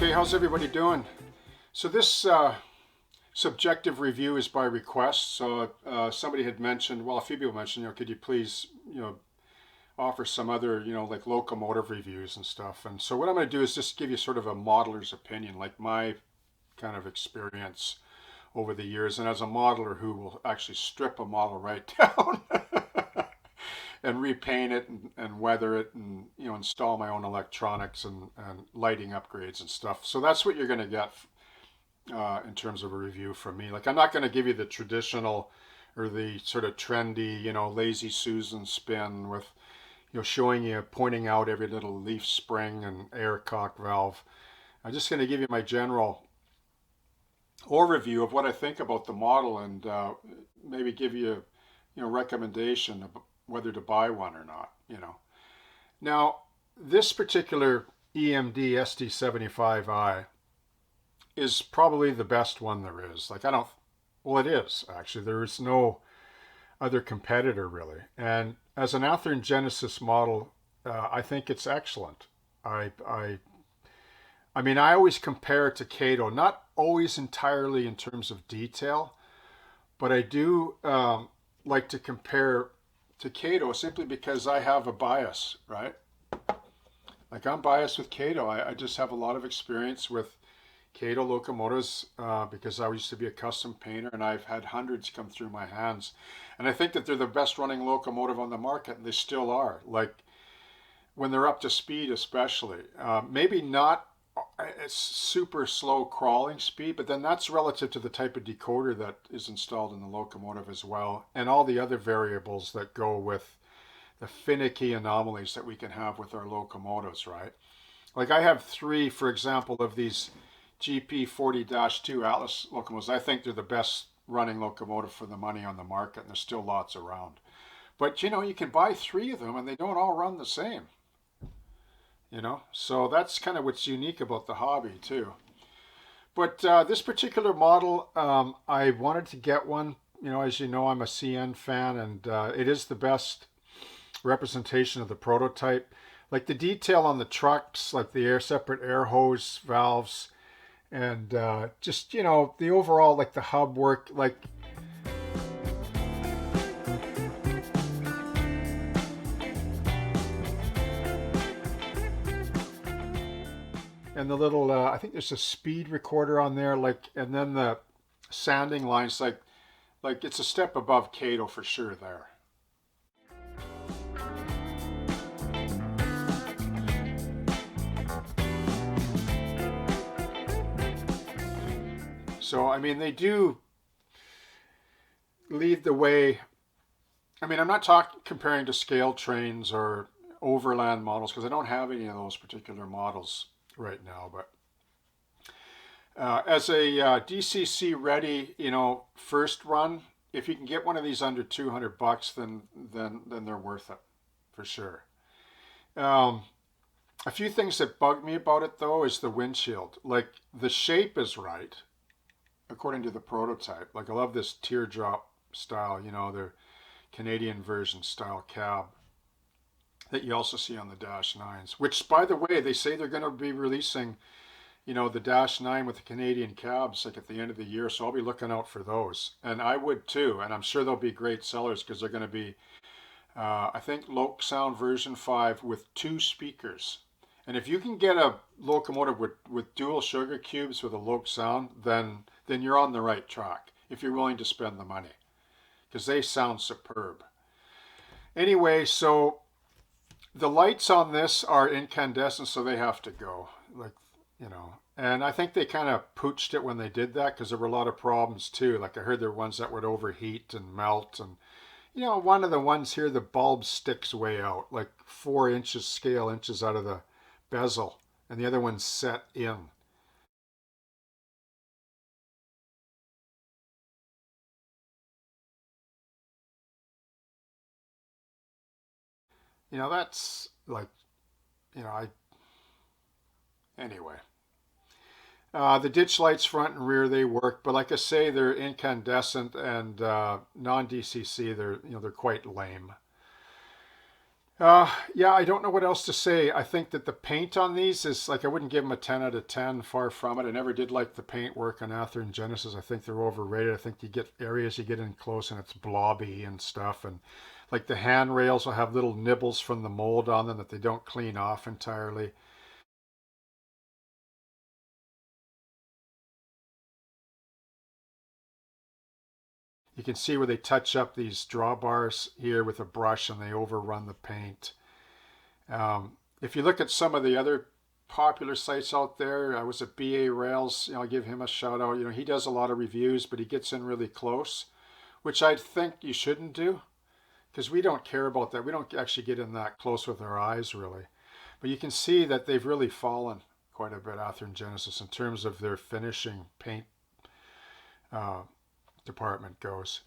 Okay, how's everybody doing? So this subjective review is by request. So somebody had mentioned, well, a few people mentioned, could you please, offer some other, like locomotive reviews and stuff. And so what I'm going to do is just give you sort of a modeler's opinion, like my kind of experience over the years, and as a modeler who will actually strip a model right down and repaint it and weather it and install my own electronics and lighting upgrades and stuff. So that's what you're going to get in terms of a review from me. Like I'm not going to give you the traditional or the sort of trendy, lazy Susan spin with showing you, pointing out every little leaf spring and air cock valve. I'm just going to give you my general overview of what I think about the model and maybe give you, recommendation of whether to buy one or not. Now, this particular EMD SD75i is probably the best one there is. Like well, it is actually. There is no other competitor really. And as an Athearn Genesis model, I think it's excellent. I, I I mean, I always compare it to Kato, not always entirely in terms of detail, but I do like to compare to Kato simply because I have a bias, right? Like I'm biased with Kato. I just have a lot of experience with Kato locomotives because I used to be a custom painter and I've had hundreds come through my hands. And I think that they're the best running locomotive on the market, and they still are. Like when they're up to speed, especially. Maybe not a super slow crawling speed, but then that's relative to the type of decoder that is installed in the locomotive as well, and all the other variables that go with the finicky anomalies that we can have with our locomotives, right? Like I have three, for example, of these GP40-2 Atlas locomotives. I think they're the best running locomotive for the money on the market, and there's still lots around. But you can buy three of them and they don't all run the same. So that's kind of what's unique about the hobby too. But this particular model, I wanted to get one. As you know, I'm a CN fan, and it is the best representation of the prototype. Like the detail on the trucks, like the separate air hose valves, and just the overall, like the hub work, like. And the little, I think there's a speed recorder on there, like, and then the sanding lines, like it's a step above Kato for sure there. So, I mean, they do lead the way. I mean, I'm not comparing to scale trains or overland models because I don't have any of those particular models right now, but as a DCC ready, first run, if you can get one of these under $200, then they're worth it for sure. A few things that bug me about it though is the windshield. Like the shape is right according to the prototype. Like I love this teardrop style, the Canadian version style cab that you also see on the Dash 9s, which by the way, they say they're going to be releasing the Dash 9 with the Canadian cabs like at the end of the year, so I'll be looking out for those. And I would too, and I'm sure they'll be great sellers because they're going to be, I think, Loc Sound version 5 with 2 speakers. And if you can get a locomotive with dual sugar cubes with a Loc Sound, then you're on the right track if you're willing to spend the money because they sound superb. Anyway, so the lights on this are incandescent, so they have to go. Like, and I think they kind of pooched it when they did that because there were a lot of problems too. Like I heard there were ones that would overheat and melt, and one of the ones here, the bulb sticks way out, like 4 inches scale inches out of the bezel, and the other one's set in. That's like, I anyway. The ditch lights front and rear, they work, but like I say, they're incandescent and non-DCC. They're quite lame. Yeah, I don't know what else to say. I think that the paint on these is like, I wouldn't give them a 10 out of 10, far from it. I never did like the paint work on Athearn Genesis. I think they're overrated. I think you get areas you get in close and it's blobby and stuff. And like the handrails will have little nibbles from the mold on them that they don't clean off entirely. You can see where they touch up these drawbars here with a brush and they overrun the paint. If you look at some of the other popular sites out there, I was at BA Rails, I'll give him a shout out. He does a lot of reviews, but he gets in really close, which I think you shouldn't do because we don't care about that. We don't actually get in that close with our eyes really. But you can see that they've really fallen quite a bit, Athearn Genesis, in terms of their finishing paint uh, department goes.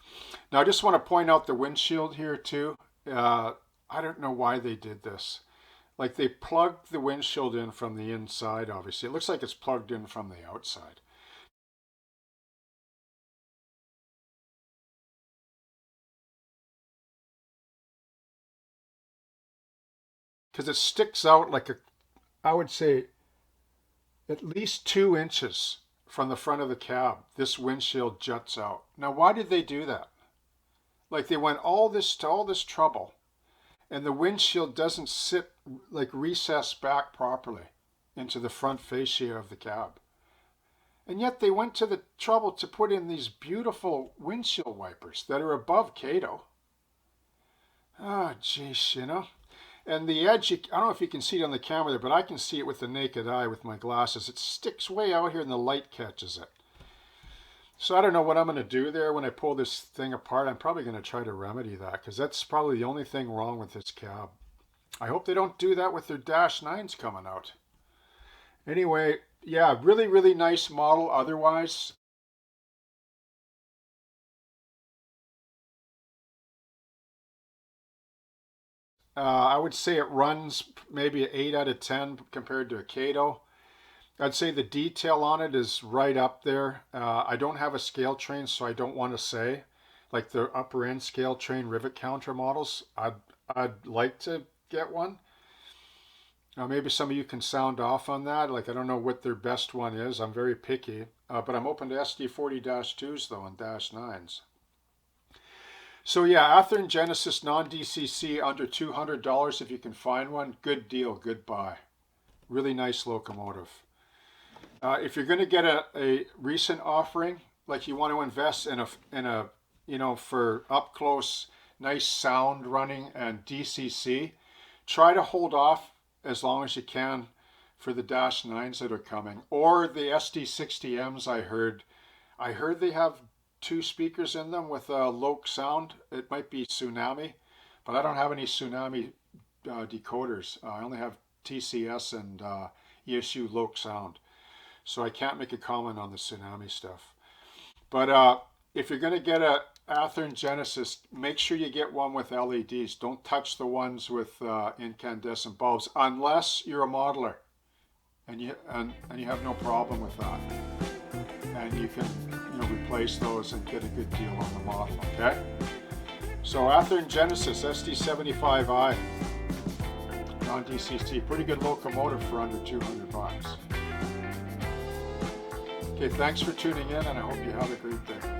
Now I just want to point out the windshield here too. I don't know why they did this. Like they plugged the windshield in from the inside, obviously. It looks like it's plugged in from the outside. Because it sticks out like I would say, at least 2 inches from the front of the cab. This windshield juts out. Now, why did they do that? Like they went all this trouble, and the windshield doesn't sit like recessed back properly into the front fascia of the cab. And yet they went to the trouble to put in these beautiful windshield wipers that are above Kato. Ah, geez, And the edge, I don't know if you can see it on the camera there, but I can see it with the naked eye with my glasses. It sticks way out here and the light catches it. So I don't know what I'm going to do there when I pull this thing apart. I'm probably going to try to remedy that because that's probably the only thing wrong with this cab. I hope they don't do that with their Dash 9s coming out. Anyway, yeah, really, really nice model otherwise. I would say it runs maybe an 8 out of 10 compared to a Kato. I'd say the detail on it is right up there. I don't have a scale train, so I don't want to say. Like the upper end scale train rivet counter models, I'd like to get one. Maybe some of you can sound off on that. Like I don't know what their best one is. I'm very picky, but I'm open to SD40-2s though and Dash 9s. So yeah, Athearn Genesis non-DCC under $200 if you can find one. Good deal, good buy. Really nice locomotive. If you're going to get a recent offering, like you want to invest in a for up close, nice sound running and DCC, try to hold off as long as you can for the Dash 9s that are coming or the SD60Ms. I heard they have 2 speakers in them with a Loc sound. It might be Tsunami, but I don't have any Tsunami decoders. I only have TCS and ESU Loc sound. So I can't make a comment on the Tsunami stuff. But if you're going to get a Athearn Genesis, make sure you get one with LEDs. Don't touch the ones with incandescent bulbs unless you're a modeler and you have no problem with that. And you can replace those and get a good deal on the model, okay? So Athearn Genesis SD75i non-DCC, pretty good locomotive for under $200. Okay, thanks for tuning in and I hope you have a great day.